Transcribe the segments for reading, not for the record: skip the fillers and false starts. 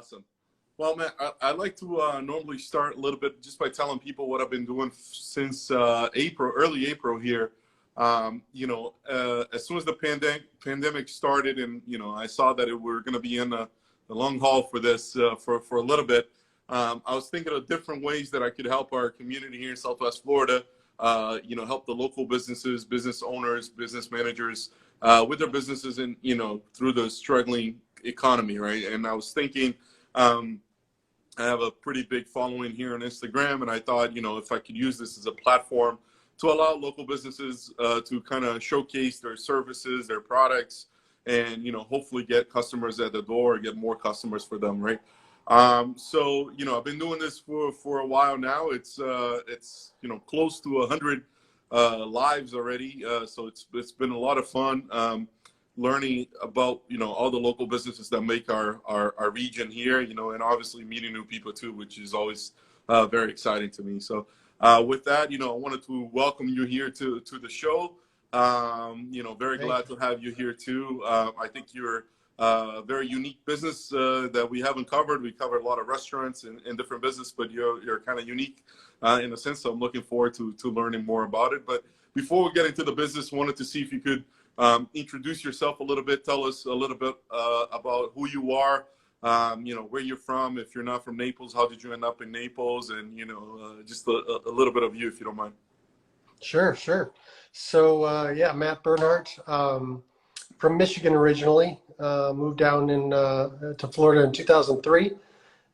Awesome. Well, man, I'd like to normally start a little bit just by telling people what I've been doing since early April here. As soon as the pandemic started, and I saw that we're going to be in the long haul for this for a little bit. I was thinking of different ways that I could help our community here in Southwest Florida. Help the local businesses, business owners, business managers with their businesses, and through the struggling economy, right? And I was thinking. I have a pretty big following here on Instagram, and I thought, if I could use this as a platform to allow local businesses to kind of showcase their services, their products, and, hopefully get customers at the door, get more customers for them, right? So, I've been doing this for a while now. It's close to 100 lives already. So it's been a lot of fun. Learning about all the local businesses that make our region here, and obviously meeting new people too, which is always very exciting to me. So with that, I wanted to welcome you here to the show. Very glad to have you here too. I think you're a very unique business that we haven't covered. We covered a lot of restaurants and different business, but you're kind of unique in a sense. So I'm looking forward to learning more about it. But before we get into the business, wanted to see if you could introduce yourself a little bit. Tell us a little bit about who you are, where you're from. If you're not from Naples, how did you end up in Naples? And, just a little bit of you, if you don't mind. Sure. So, Matt Bernhardt, from Michigan originally, moved down to Florida in 2003.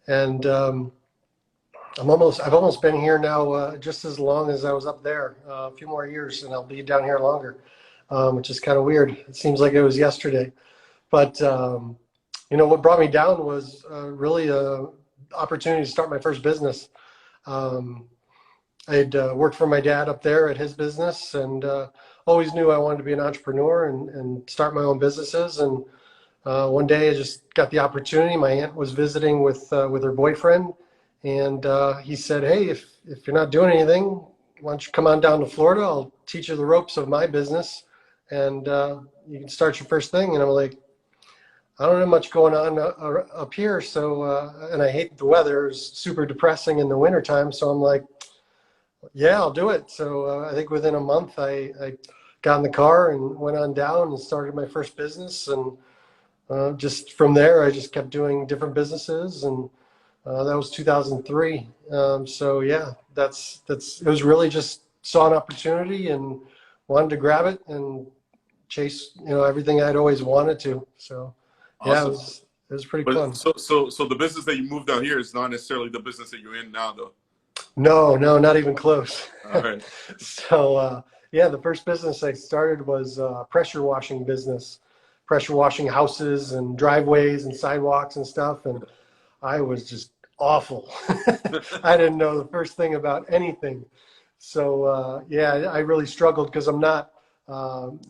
And I've almost been here now just as long as I was up there, a few more years, and I'll be down here longer. Which is kind of weird. It seems like it was yesterday. But, what brought me down was really an opportunity to start my first business. I'd worked for my dad up there at his business, and always knew I wanted to be an entrepreneur and start my own businesses. And one day I just got the opportunity. My aunt was visiting with her boyfriend, and he said, "Hey, if you're not doing anything, why don't you come on down to Florida? I'll teach you the ropes of my business. And you can start your first thing." And I'm like, I don't have much going on up here. So, and I hate the weather. It's super depressing in the wintertime. So I'm like, yeah, I'll do it. So I think within a month, I got in the car and went on down and started my first business. And just from there, I just kept doing different businesses. And that was 2003. So yeah, it was really just saw an opportunity and wanted to grab it and chase, everything I'd always wanted to. So yeah, awesome. it was pretty fun. So the business that you moved down here is not necessarily the business that you're in now, though. No, not even close. All right. So the first business I started was a pressure washing business, pressure washing houses and driveways and sidewalks and stuff. And I was just awful. I didn't know the first thing about anything. So I really struggled because I'm not,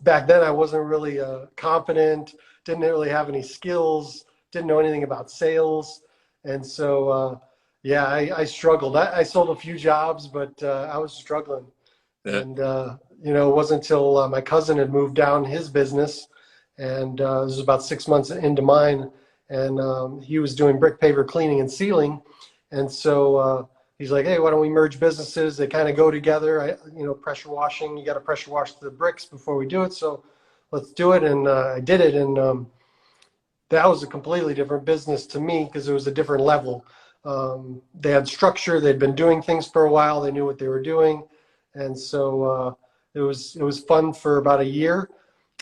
back then I wasn't really confident, didn't really have any skills, didn't know anything about sales. And so, I struggled. I sold a few jobs, but I was struggling. Yeah. And, it wasn't until my cousin had moved down his business, and this was about 6 months into mine, and he was doing brick paver cleaning and sealing. And so he's like, "Hey, why don't we merge businesses? They kind of go together. Pressure washing, you got to pressure wash the bricks before we do it. So let's do it." And I did it. And that was a completely different business to me because it was a different level. They had structure. They'd been doing things for a while. They knew what they were doing. And so it was fun for about a year.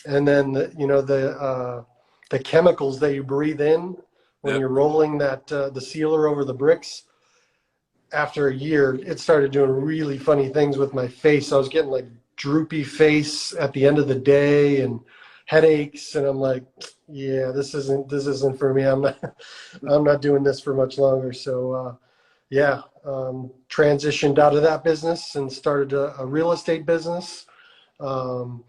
And then, the chemicals that you breathe in when you're rolling the sealer over the bricks, after a year, it started doing really funny things with my face. I was getting like droopy face at the end of the day and headaches. And I'm like, yeah, this isn't for me. I'm not doing this for much longer. So, transitioned out of that business and started a real estate business. And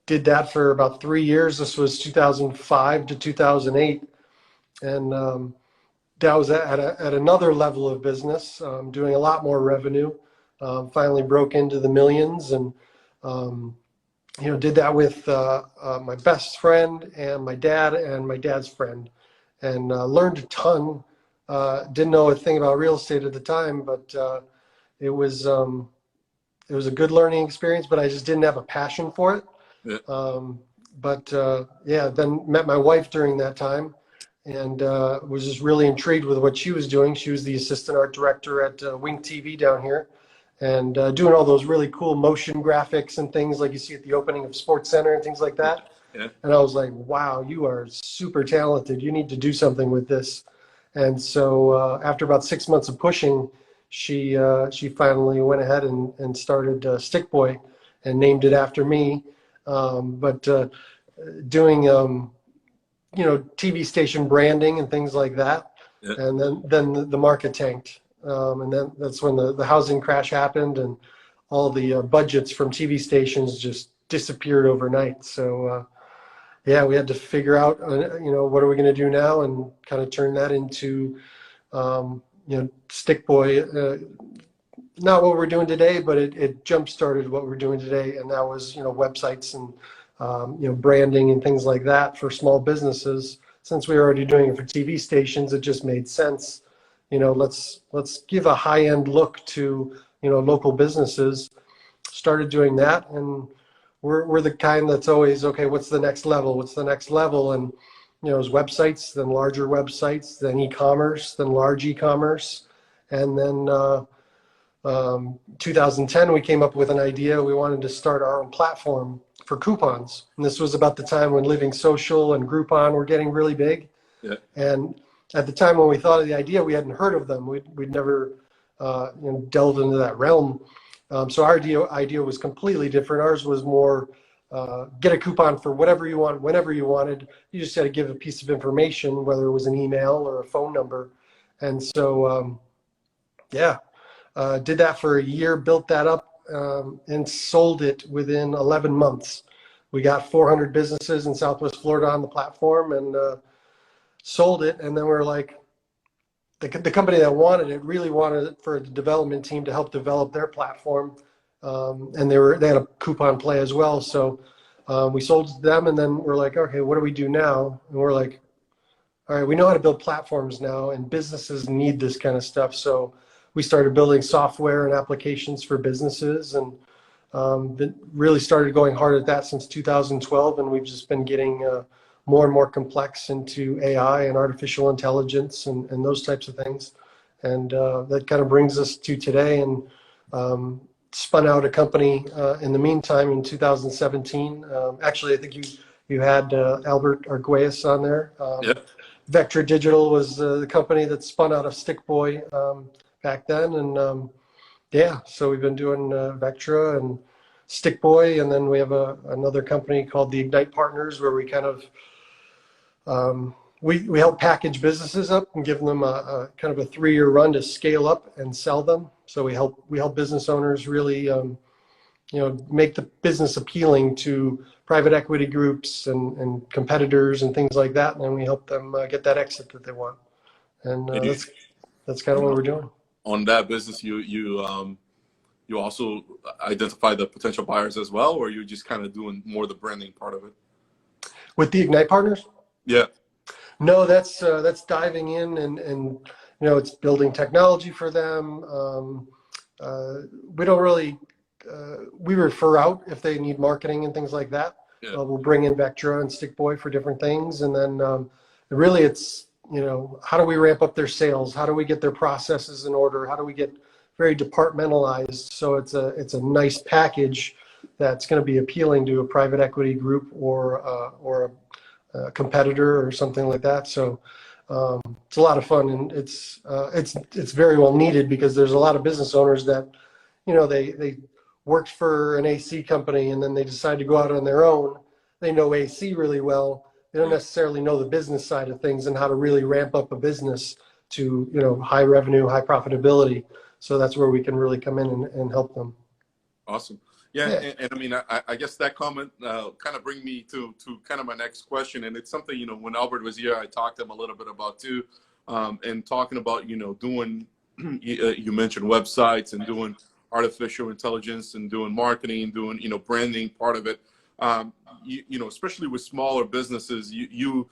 did that for about 3 years. This was 2005 to 2008. And, that was at another level of business, doing a lot more revenue. Finally broke into the millions, and did that with my best friend and my dad and my dad's friend. and learned a ton. Didn't know a thing about real estate at the time, but it was a good learning experience. But I just didn't have a passion for it. Yeah. Yeah, then met my wife during that time, and was just really intrigued with what she was doing. She was the assistant art director at Wink TV down here, and doing all those really cool motion graphics and things like you see at the opening of Sports Center and things like that. Yeah. And I was like, wow, you are super talented. You need to do something with this. And so after about 6 months of pushing, she finally went ahead and started Stick Boy and named it after me. But doing TV station branding and things like that. Yeah. And then the market tanked. And then that's when the housing crash happened, and all the budgets from TV stations just disappeared overnight. So yeah, we had to figure out, what are we going to do now, and kind of turn that into, Stick Boy. Not what we're doing today, but it jump started what we're doing today, and that was websites and branding and things like that for small businesses. Since we were already doing it for TV stations, it just made sense. Let's give a high-end look to local businesses. Started doing that, and we're the kind that's always, okay, what's the next level? What's the next level? And it was websites, then larger websites, then e-commerce, then large e-commerce, and then 2010 we came up with an idea. We wanted to start our own platform for coupons, and this was about the time when Living Social and Groupon were getting really big. Yeah. And at the time when we thought of the idea, we hadn't heard of them. We'd never delved into that realm. So our idea was completely different. Ours was more get a coupon for whatever you want, whenever you wanted. You just had to give a piece of information, whether it was an email or a phone number. And so, did that for a year, built that up, and sold it within 11 months. We got 400 businesses in Southwest Florida on the platform, and sold it. And then we were like, the company that wanted it really wanted it for the development team to help develop their platform, and they had a coupon play as well. So we sold to them, and then we're like, okay, what do we do now? And we're like, all right, we know how to build platforms now, and businesses need this kind of stuff. So we started building software and applications for businesses, and really started going hard at that since 2012. And we've just been getting more and more complex into AI and artificial intelligence and those types of things. And that kind of brings us to today, and spun out a company in the meantime in 2017. Actually, I think you had Albert Arguelles on there. Yep. Vectra Digital was the company that spun out of Stick Boy back then. And so we've been doing Vectra and Stick Boy, and then we have another company called the Ignite Partners, where we kind of we help package businesses up and give them a kind of a 3-year run to scale up and sell them. So we help business owners really make the business appealing to private equity groups and competitors and things like that, and then we help them get that exit that they want. And that's kind of what we're doing. On that business, you also identify the potential buyers as well, or you're just kind of doing more the branding part of it? With the Ignite Partners? Yeah. No, that's diving in and it's building technology for them. We don't really we refer out if they need marketing and things like that. Yeah. We'll bring in Vectra and Stick Boy for different things, and then really it's how do we ramp up their sales? How do we get their processes in order? How do we get very departmentalized so it's a nice package that's going to be appealing to a private equity group or a competitor or something like that. So it's a lot of fun, and it's very well needed, because there's a lot of business owners that they worked for an AC company and then they decide to go out on their own. They know AC really well. They don't necessarily know the business side of things and how to really ramp up a business to high revenue, high profitability. So that's where we can really come in and help them. Awesome. Yeah. And I mean, I guess that comment kind of bring me to kind of my next question. And it's something, when Albert was here, I talked to him a little bit about too, and talking about, doing, you mentioned websites and doing artificial intelligence and doing marketing, doing, branding part of it. Especially with smaller businesses, you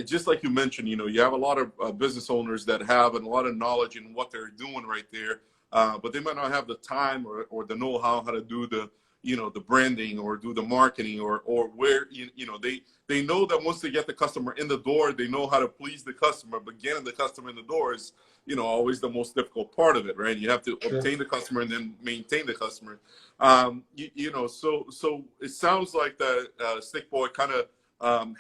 just like you mentioned, you have a lot of business owners that have a lot of knowledge in what they're doing right there, but they might not have the time or the know-how how to do the branding or do the marketing or where, they know that once they get the customer in the door, they know how to please the customer, but getting the customer in the door is, always the most difficult part of it, right? You have to obtain the customer and then maintain the customer. So it sounds like the Stick Boy kind of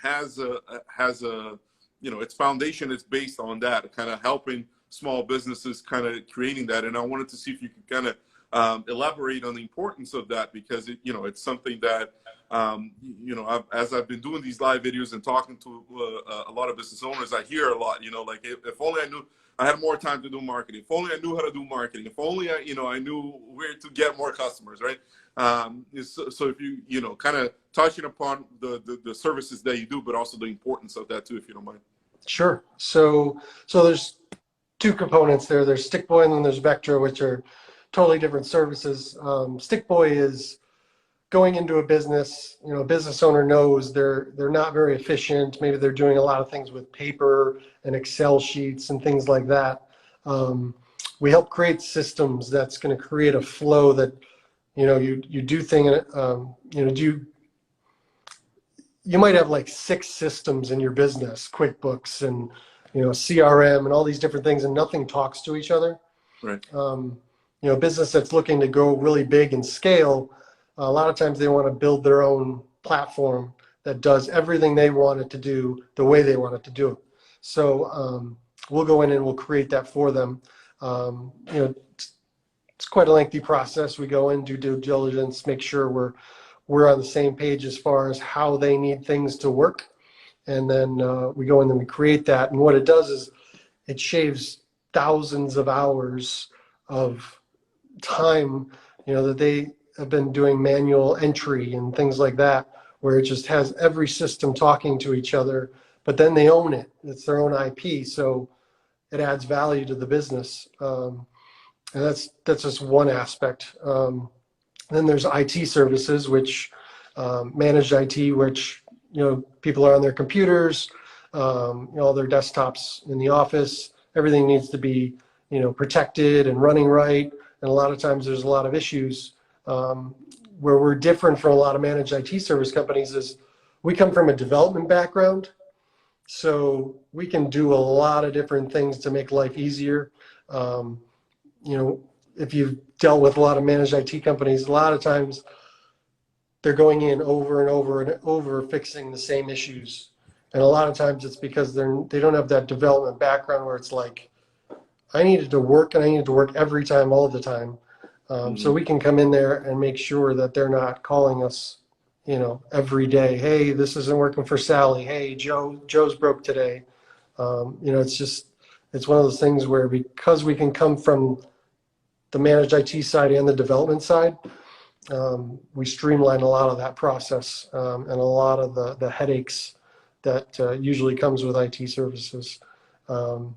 has a its foundation is based on that, kind of helping small businesses, kind of creating that. And I wanted to see if you could kind of elaborate on the importance of that, because it's something that as I've been doing these live videos and talking to a lot of business owners, I hear a lot, like if only I knew I had more time to do marketing, if only I knew how to do marketing, if only I knew where to get more customers, right? So if you kind of touching upon the services that you do, but also the importance of that too, if you don't mind. Sure. So there's two components there. There's Stick Boy and then there's Vectra, which are totally different services. Stick Boy is going into a business. A business owner knows they're not very efficient. Maybe they're doing a lot of things with paper and Excel sheets and things like that. We help create systems that's going to create a flow that you do things. You might have like 6 systems in your business, QuickBooks and CRM and all these different things, and nothing talks to each other. Right. A business that's looking to go really big and scale, a lot of times they want to build their own platform that does everything they want it to do the way they want it to do it. So we'll go in and we'll create that for them. It's quite a lengthy process. We go in, do due diligence, make sure we're on the same page as far as how they need things to work. And then we go in and we create that. And what it does is it shaves thousands of hours of time, that they have been doing manual entry and things like that, where it just has every system talking to each other, but then they own it. It's their own IP. So it adds value to the business. And that's just one aspect. Then there's IT services, which managed IT, which people are on their computers, all their desktops in the office. Everything needs to be protected and running right. And a lot of times there's a lot of issues. Where we're different from a lot of managed IT service companies is we come from a development background, so we can do a lot of different things to make life easier. If you've dealt with a lot of managed IT companies, a lot of times they're going in over and over and over fixing the same issues. And a lot of times it's because they don't have that development background where it's like, I needed to work and I needed to work every time, all the time. So we can come in there and make sure that they're not calling us, every day. Hey, this isn't working for Sally. Hey, Joe's broke today. It's one of those things where, because we can come from the managed IT side and the development side, we streamline a lot of that process and a lot of the headaches that usually comes with IT services. I don't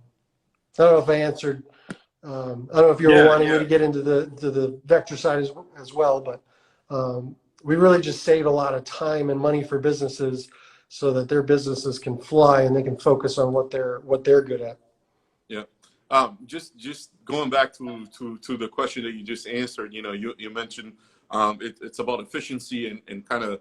know if I answered. I don't know if you were wanting me to get into the Vectra side as well, but we really just save a lot of time and money for businesses so that their businesses can fly and they can focus on what they're good at. Yeah. Just going back to the question that you just answered, you mentioned it's about efficiency and kind of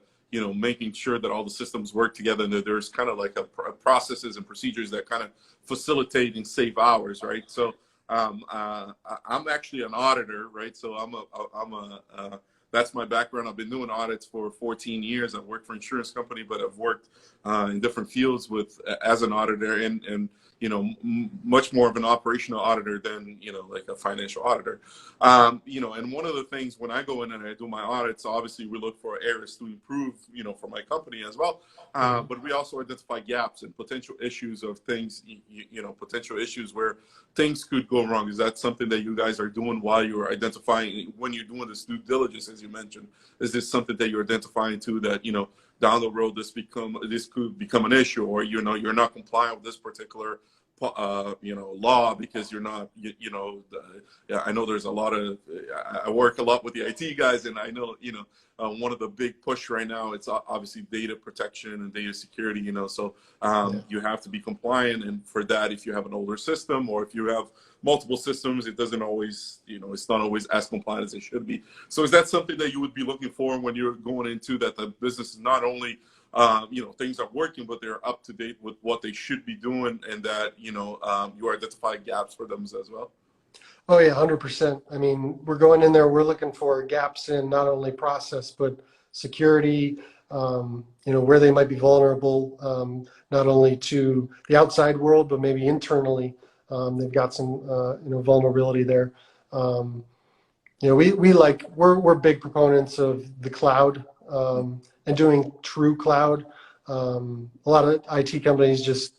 making sure that all the systems work together and that there's kind of like a processes and procedures that kind of facilitate and save hours, right? So I'm actually an auditor, right? So that's my background. I've been doing audits for 14 years. I've worked for an insurance company, but I've worked in different fields as an auditor and much more of an operational auditor than, like a financial auditor. And one of the things when I go in and I do my audits, obviously we look for areas to improve, for my company as well. But we also identify gaps and potential issues of things, potential issues where things could go wrong. Is that something that you guys are doing while you're identifying, when you're doing this due diligence, as you mentioned? Is this something that you're identifying too, that, down the road this could become an issue, or you're not compliant with this particular law because you're not, yeah, I know there's a lot of, I work a lot with the IT guys, and I know, one of the big push right now, it's obviously data protection and data security, so you have to be compliant. And for that, if you have an older system or if you have multiple systems, it doesn't always, it's not always as compliant as it should be. So is that something that you would be looking for when you're going into that the business is not only things are working, but they're up to date with what they should be doing, and that, you identify gaps for them as well? Oh yeah, 100%. I mean, we're going in there, we're looking for gaps in not only process, but security, where they might be vulnerable, not only to the outside world, but maybe internally. They've got some, vulnerability there. We're big proponents of the cloud, and doing true cloud. A lot of IT companies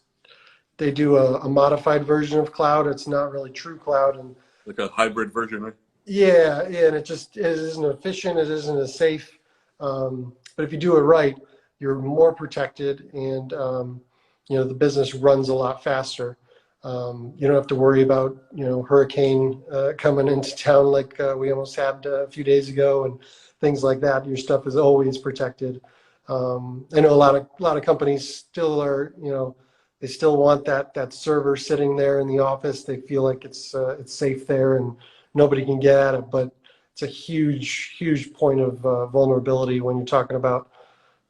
they do a modified version of cloud. It's not really true cloud, and Like a hybrid version, right? yeah, and it isn't efficient. It isn't as safe. But if you do it right, you're more protected, and the business runs a lot faster. You don't have to worry about hurricane coming into town like we almost had a few days ago, and things like that. Your stuff is always protected. I know a lot of companies still are, they still want that server sitting there in the office. They feel like it's safe there and nobody can get at it. But it's a huge point of vulnerability when you're talking about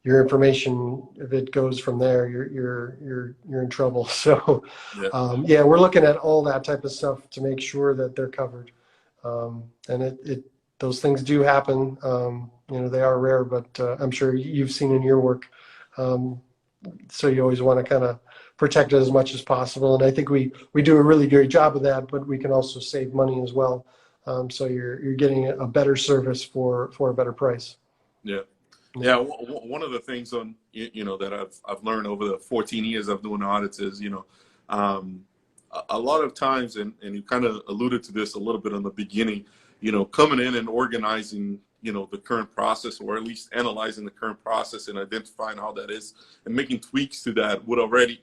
your information. If it goes from there, you're in trouble. So Yeah. we're looking at all that type of stuff to make sure that they're covered. And those things do happen. They are rare, but I'm sure you've seen in your work. So you always want to kind of protect it as much as possible. And I think we do a really great job of that, but we can also save money as well. So you're getting a better service for a better price. Yeah. Yeah. One of the things that I've learned over the 14 years of doing audits is, a lot of times, and you kind of alluded to this a little bit in the beginning, coming in and organizing, the current process, or at least analyzing the current process and identifying how that is and making tweaks to that would already,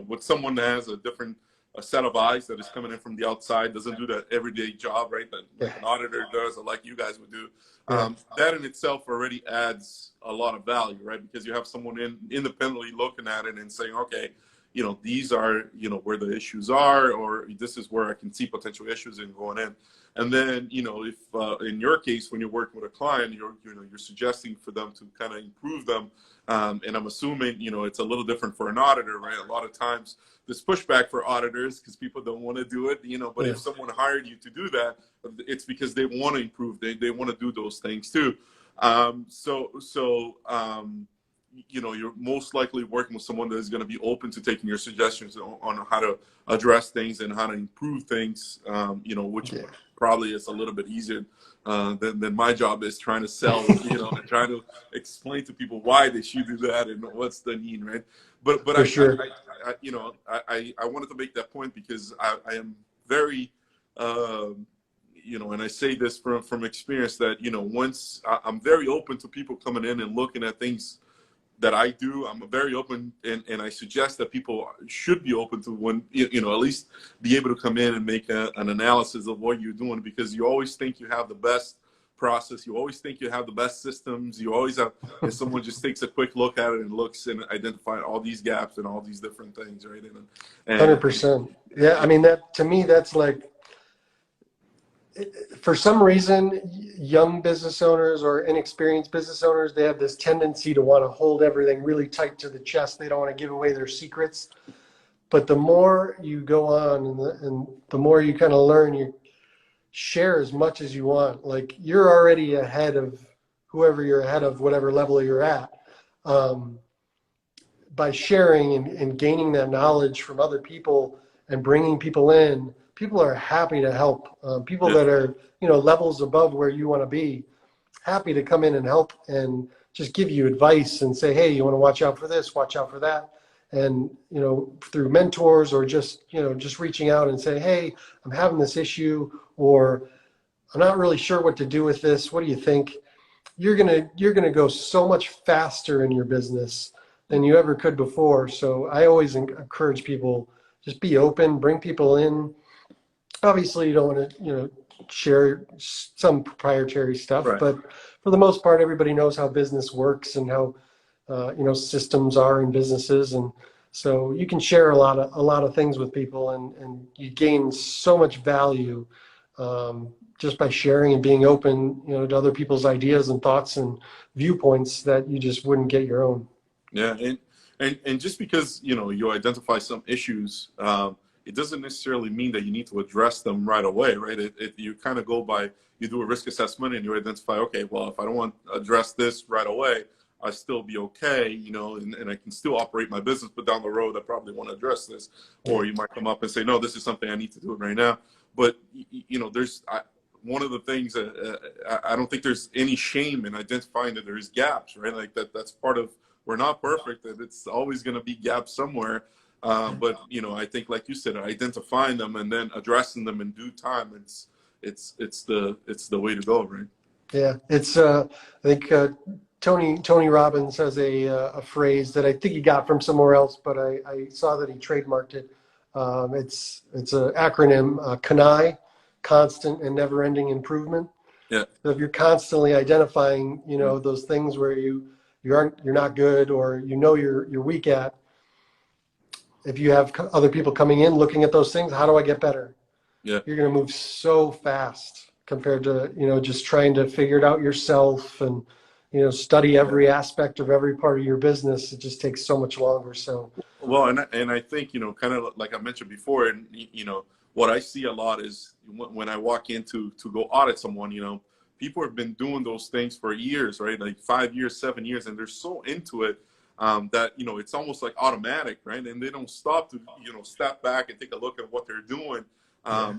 with someone that has a set of eyes that is coming in from the outside, doesn't do that everyday job, right? That like an auditor does, or like you guys would do. That in itself already adds a lot of value, right? Because you have someone independently looking at it and saying, okay, these are, where the issues are, or this is where I can see potential issues in going in. And then, if in your case, when you're working with a client, you're suggesting for them to kind of improve them. And I'm assuming, it's a little different for an auditor, right? A lot of times there's pushback for auditors because people don't want to do it, but if someone hired you to do that, it's because they want to improve. They want to do those things too. You're most likely working with someone that is going to be open to taking your suggestions on how to address things and how to improve things, which probably is a little bit easier than my job is, trying to sell, and trying to explain to people why they should do that and what's the need, right? But For sure. I wanted to make that point because I am very, and I say this from experience that, once I'm very open to people coming in and looking at things that I do. I'm very open, and I suggest that people should be open to when, at least be able to come in and make an analysis of what you're doing, because you always think you have the best process. You always think you have the best systems. You always have, if someone just takes a quick look at it and looks and identify all these gaps and all these different things, right? And 100%. Yeah. I mean, that to me, that's like, for some reason, young business owners or inexperienced business owners, they have this tendency to want to hold everything really tight to the chest. They don't want to give away their secrets. But the more you go on and the more you kind of learn, you share as much as you want. Like, you're already ahead of whoever you're ahead of, whatever level you're at. By sharing and gaining that knowledge from other people and bringing people in, people are happy to help. People that are, levels above where you want to be, happy to come in and help and just give you advice and say, hey, you want to watch out for this, watch out for that. And, through mentors, or just reaching out and say, hey, I'm having this issue, or I'm not really sure what to do with this. What do you think? You're going to go so much faster in your business than you ever could before. So I always encourage people, just be open, bring people in. Obviously, you don't want to, share some proprietary stuff, Right. but for the most part, everybody knows how business works and how, systems are in businesses. And so you can share a lot of things with people, and you gain so much value, just by sharing and being open, to other people's ideas and thoughts and viewpoints that you just wouldn't get your own. Yeah, and just because you identify some issues, it doesn't necessarily mean that you need to address them right away, right? You kind of go by, you do a risk assessment and you identify, okay, well, if I don't want to address this right away, I still be okay, and I can still operate my business, but down the road I probably want to address this. Or you might come up and say, no, this is something I need to do right now. But one of the things I don't think there's any shame in identifying that there's gaps, right? Like that's part of, we're not perfect, that it's always going to be gaps somewhere. But I think, like you said, identifying them and then addressing them in due time, it's the way to go, right? Yeah, it's I think Tony Robbins has a phrase that I think he got from somewhere else, but I saw that he trademarked it. It's an acronym, CANI, constant and never-ending improvement. Yeah. So if you're constantly identifying, those things where you're not good, or you're weak at, if you have other people coming in looking at those things, how do I get better? Yeah. You're going to move so fast compared to, just trying to figure it out yourself and, study every aspect of every part of your business. It just takes so much longer. So, well, and I think, kind of like I mentioned before, and, what I see a lot is when I walk in to go audit someone, people have been doing those things for years, right? Like 5 years, 7 years, and they're so into it that, it's almost like automatic, right? And they don't stop to, step back and take a look at what they're doing.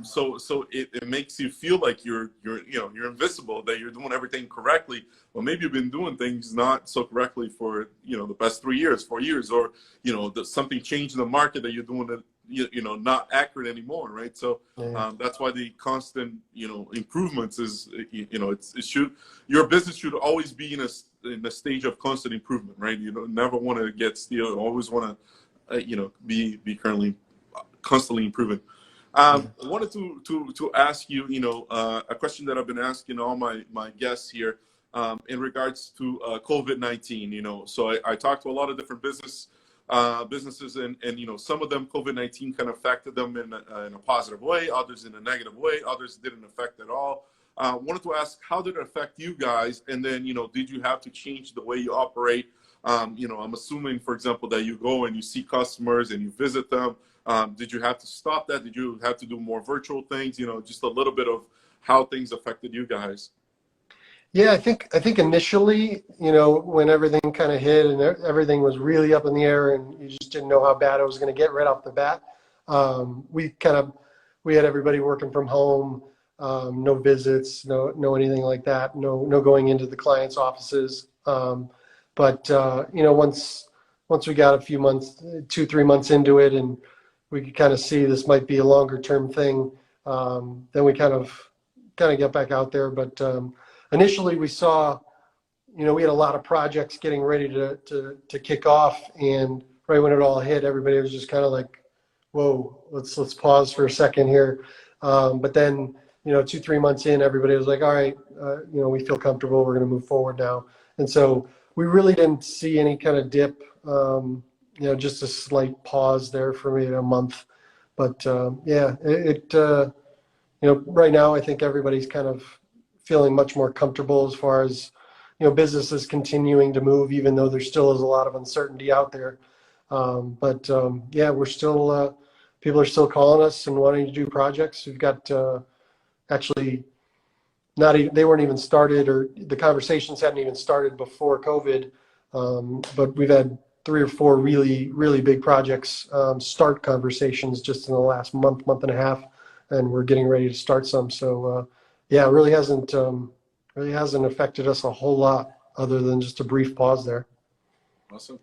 So it makes you feel like you're invisible, that you're doing everything correctly. Well, maybe you've been doing things not so correctly for, the past 3 years, 4 years, or, something changed in the market that you're doing it, not accurate anymore, right? So that's why the constant, improvements is, your business should always be in a stage of constant improvement, right? You don't never want to get still, always want to, be currently constantly improving. I wanted to ask you, a question that I've been asking all my guests here, in regards to COVID-19. So I talked to a lot of different businesses, and some of them COVID-19 kind of affected them in a positive way, others in a negative way, others didn't affect at all. Wanted to ask, how did it affect you guys? And then, did you have to change the way you operate? I'm assuming, for example, that you go and you see customers and you visit them. Did you have to stop that? Did you have to do more virtual things? Just a little bit of how things affected you guys. Yeah, I think initially, when everything kind of hit and everything was really up in the air and you just didn't know how bad it was going to get right off the bat, we had everybody working from home, no visits, no anything like that, no going into the clients' offices. But once we got a few months, 2-3 months into it, and we could kind of see this might be a longer term thing, then we kind of get back out there. But initially we saw, we had a lot of projects getting ready to kick off, and right when it all hit, everybody was just kind of like, whoa, let's pause for a second here. But then, 2-3 months in, everybody was like, all right, we feel comfortable, we're going to move forward now. And so we really didn't see any kind of dip, just a slight pause there for maybe a month. But right now I think everybody's kind of feeling much more comfortable as far as, businesses continuing to move, even though there still is a lot of uncertainty out there. We're still, people are still calling us and wanting to do projects. We've got actually they weren't even started, or the conversations hadn't even started before COVID. But we've had 3 or 4 really, really big projects start conversations just in the last month and a half, and we're getting ready to start some. So it really hasn't affected us a whole lot, other than just a brief pause there. Awesome.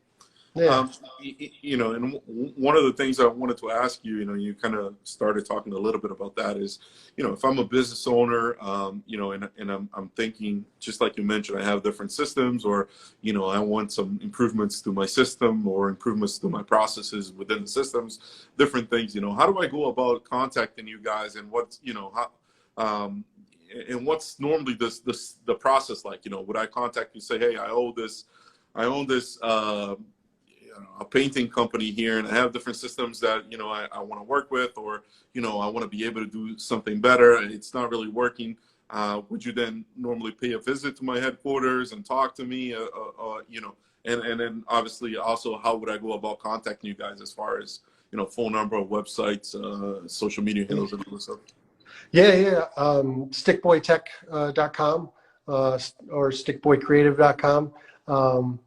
Yeah. You know, and one of the things I wanted to ask you, you know, you kind of started talking a little bit about that is, you know, if I'm a business owner, you know, and I'm thinking, just like you mentioned, I have different systems, or, you know, I want some improvements to my system or improvements to my processes within the systems, different things, you know, how do I go about contacting you guys, and what's, you know, and what's normally the process like? You know, would I contact you, say, hey, I own this, you know, a painting company here, and I have different systems that, you know, I want to work with, or, you know, I want to be able to do something better, and it's not really working. Would you then normally pay a visit to my headquarters and talk to me, you know, and then obviously also, how would I go about contacting you guys as far as, you know, phone number, websites, social media handles, and all this stuff? Yeah. Stickboytech.com or stickboycreative.com.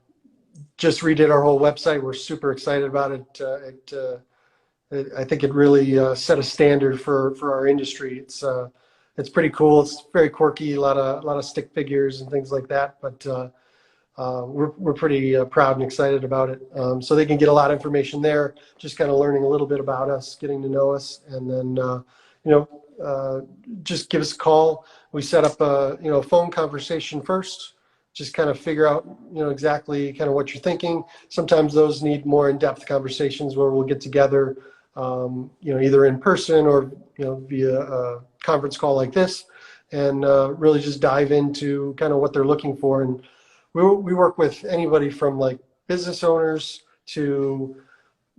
Just redid our whole website. We're super excited about it. I think it really set a standard for our industry. It's pretty cool. It's very quirky. A lot of stick figures and things like that. But we're pretty proud and excited about it. So they can get a lot of information there. Just kind of learning a little bit about us, getting to know us, and then you know, just give us a call. We set up a phone conversation first. Just kind of figure out, you know, exactly kind of what you're thinking. Sometimes those need more in-depth conversations where we'll get together, you know, either in person or, you know, via a conference call like this, and really just dive into kind of what they're looking for. And we work with anybody from like business owners to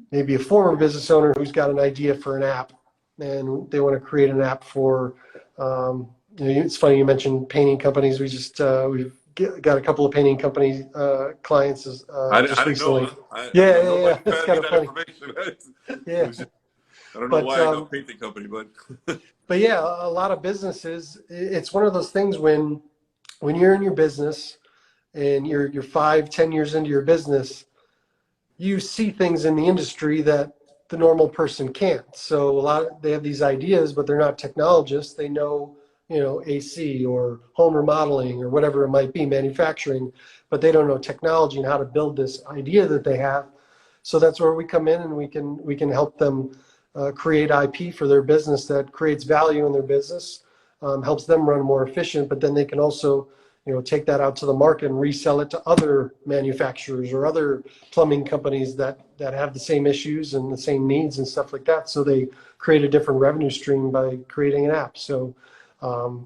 maybe a former business owner who's got an idea for an app, and they want to create an app for, you know, it's funny you mentioned painting companies. We've got a couple of painting company clients just I didn't know. recently. Yeah, Yeah. nobody It's fed me kind of that funny. information. Yeah. I don't know But why I got painting company, but yeah, a lot of businesses, it's one of those things when you're in your business and you're 5-10 years into your business, you see things in the industry that the normal person can't. So they have these ideas, but they're not technologists. They know, you know, AC or home remodeling or whatever it might be, manufacturing, but they don't know technology and how to build this idea that they have. So that's where we come in, and we can help them create IP for their business that creates value in their business, helps them run more efficient, but then they can also, you know, take that out to the market and resell it to other manufacturers or other plumbing companies that have the same issues and the same needs and stuff like that. So they create a different revenue stream by creating an app. So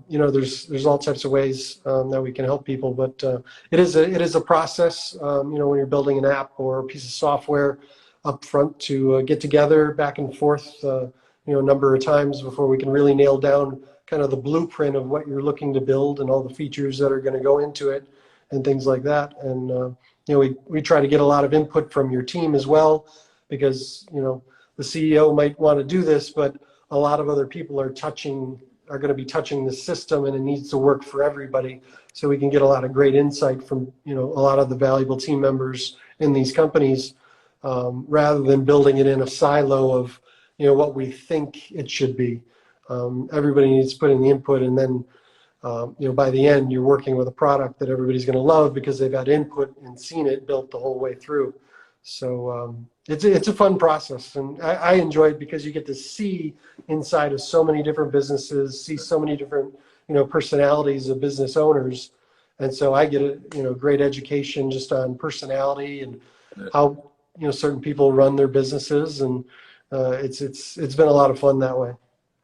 you know, there's all types of ways that we can help people, but it is a process. You know, when you're building an app or a piece of software up front, to get together back and forth, you know, a number of times before we can really nail down kind of the blueprint of what you're looking to build and all the features that are going to go into it and things like that. And you know, we try to get a lot of input from your team as well, because, you know, the CEO might want to do this, but a lot of other people are going to be touching the system, and it needs to work for everybody. So we can get a lot of great insight from, you know, a lot of the valuable team members in these companies, rather than building it in a silo of, you know, what we think it should be. Everybody needs to put in the input, and then you know, by the end, you're working with a product that everybody's going to love because they've had input and seen it built the whole way through. So it's a fun process, and I enjoy it because you get to see inside of so many different businesses, see so many different, you know, personalities of business owners, and so I get a, you know, great education just on personality and how, you know, certain people run their businesses, and it's been a lot of fun that way.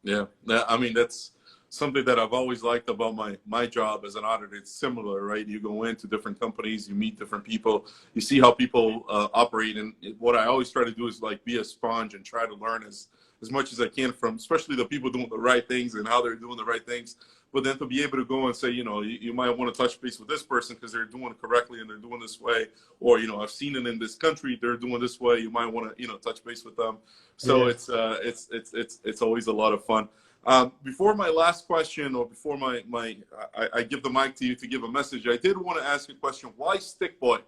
yeah, I mean, that's something that I've always liked about my job as an auditor. It's similar, right? You go into different companies, you meet different people, you see how people operate, and what I always try to do is like be a sponge and try to learn as much as I can from, especially the people doing the right things and how they're doing the right things. But then to be able to go and say, you know, you might want to touch base with this person because they're doing it correctly and they're doing this way, or, you know, I've seen it in this country, they're doing this way. You might want to, you know, touch base with them. So Yeah. it's always a lot of fun. Before my last question, or before I give the mic to you to give a message, I did want to ask you a question. Why Stick Boy?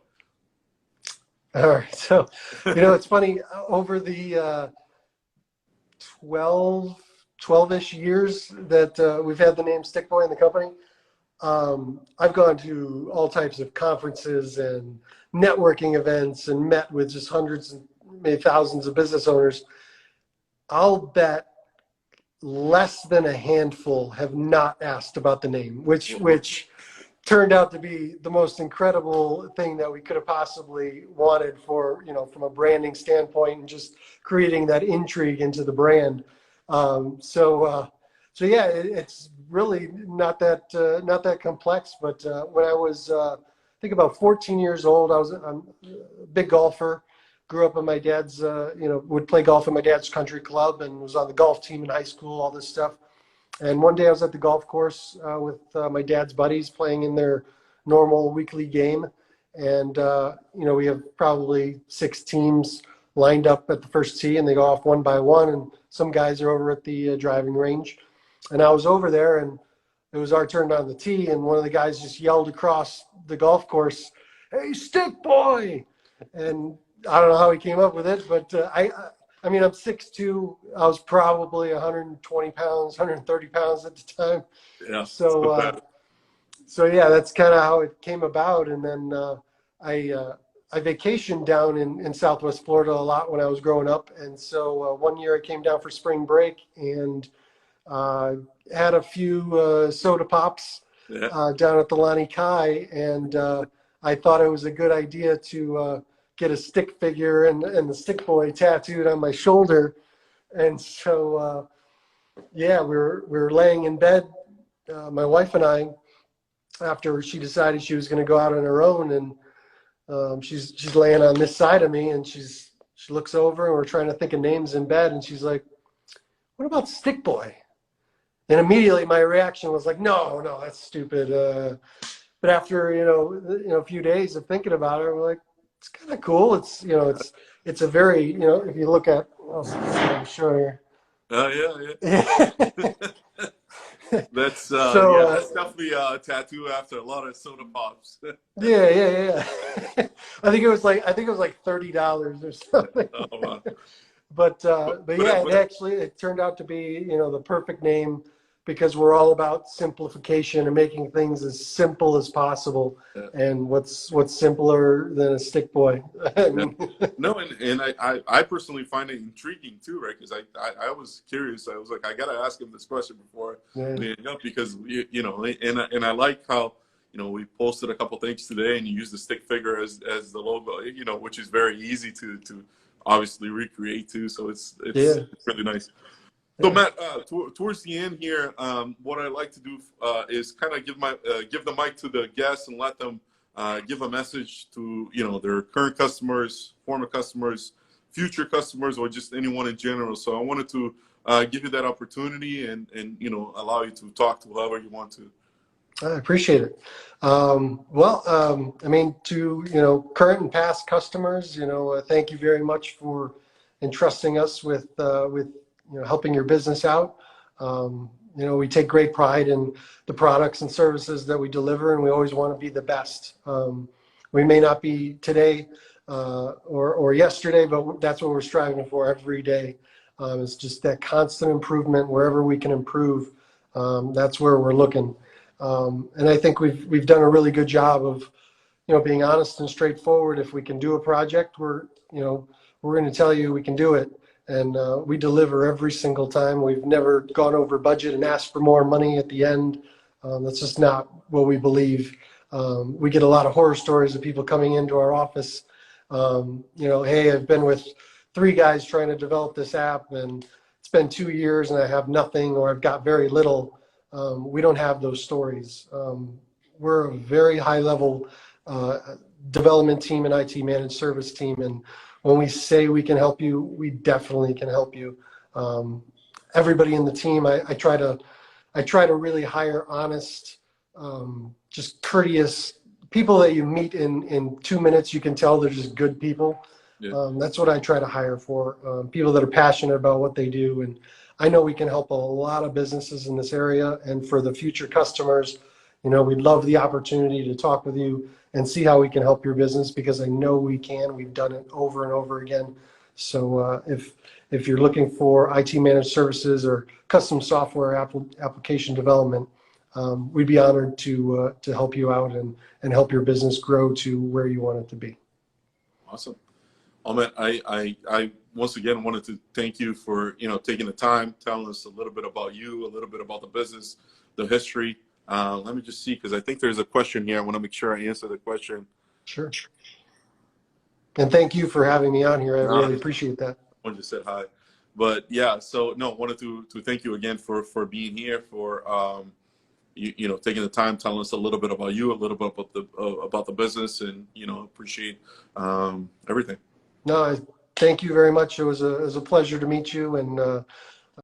All right. So, you know, it's funny, over the 12-ish years that we've had the name Stick Boy in the company, I've gone to all types of conferences and networking events and met with just hundreds and maybe thousands of business owners. I'll bet less than a handful have not asked about the name, which turned out to be the most incredible thing that we could have possibly wanted for, from a branding standpoint and just creating that intrigue into the brand. So yeah, it's really not that complex. But when I was, I think about 14 years old, I'm a big golfer. Grew up in my dad's, would play golf in my dad's country club and was on the golf team in high school, all this stuff. And one day I was at the golf course with my dad's buddies playing in their normal weekly game. And, we have probably 6 teams lined up at the first tee, and they go off one by one. And some guys are over at the driving range. And I was over there, and it was our turn on the tee. And one of the guys just yelled across the golf course, "Hey, stick boy!" And I don't know how he came up with it, but I mean, I'm 6'2". I was probably 120 pounds, 130 pounds at the time. Yeah. So yeah, that's kind of how it came about. And then I vacationed down in Southwest Florida a lot when I was growing up. And so one year I came down for spring break and had a few soda pops down at the Lani Kai. And I thought it was a good idea to get a stick figure and the stick boy tattooed on my shoulder. And so, yeah, we were laying in bed, my wife and I, after she decided she was going to go out on her own. And she's laying on this side of me, and she looks over, and we're trying to think of names in bed. And she's like, "What about Stick Boy?" And immediately my reaction was like, no, that's stupid. But after, a few days of thinking about it, we're like, it's kind of cool. It's a very, if you look at, I'm sure. Yeah. That's that's definitely a tattoo after a lot of soda pops. Yeah. I think it was like $30 or something. Oh, wow. But yeah, it turned out to be, the perfect name, because we're all about simplification and making things as simple as possible. Yeah. And what's simpler than a stick boy? No, and I personally find it intriguing too, right? Because I was curious. I was like, I gotta ask him this question before we hang up, because and I like how we posted a couple things today, and you use the stick figure as the logo, which is very easy to obviously recreate too. So it's really nice. So Matt, towards the end here, what I like to do is kind of give the mic to the guests and let them give a message to their current customers, former customers, future customers, or just anyone in general. So I wanted to give you that opportunity and allow you to talk to whoever you want to. I appreciate it. I mean, to current and past customers, thank you very much for entrusting us with helping your business out. We take great pride in the products and services that we deliver, and we always want to be the best. We may not be today or yesterday, but that's what we're striving for every day. It's just that constant improvement. Wherever we can improve, that's where we're looking. And I think we've done a really good job of being honest and straightforward. If we can do a project, we're going to tell you we can do it. And we deliver every single time. We've never gone over budget and asked for more money at the end. That's just not what we believe. We get a lot of horror stories of people coming into our office. Hey, I've been with 3 guys trying to develop this app, and it's been 2 years and I have nothing, or I've got very little. We don't have those stories. We're a very high level development team and IT managed service team. And when we say we can help you, we definitely can help you. Everybody in the team, I try to really hire honest, just courteous people that you meet in 2 minutes. You can tell they're just good people. Yeah. That's what I try to hire for. People that are passionate about what they do. And I know we can help a lot of businesses in this area. And for the future customers, we'd love the opportunity to talk with you and see how we can help your business, because I know we can. We've done it over and over again. So if you're looking for IT managed services or custom software application development, we'd be honored to help you out and help your business grow to where you want it to be. Awesome. Ahmet, I once again wanted to thank you for, taking the time, telling us a little bit about you, a little bit about the business, the history. Let me just see, because I think there's a question here. I want to make sure I answer the question. Sure. And thank you for having me on here. I really appreciate that. I just said hi. But yeah, so no, wanted to thank you again for being here, for taking the time, telling us a little bit about you, a little bit about the business, and appreciate everything. No, thank you very much. It was a pleasure to meet you, and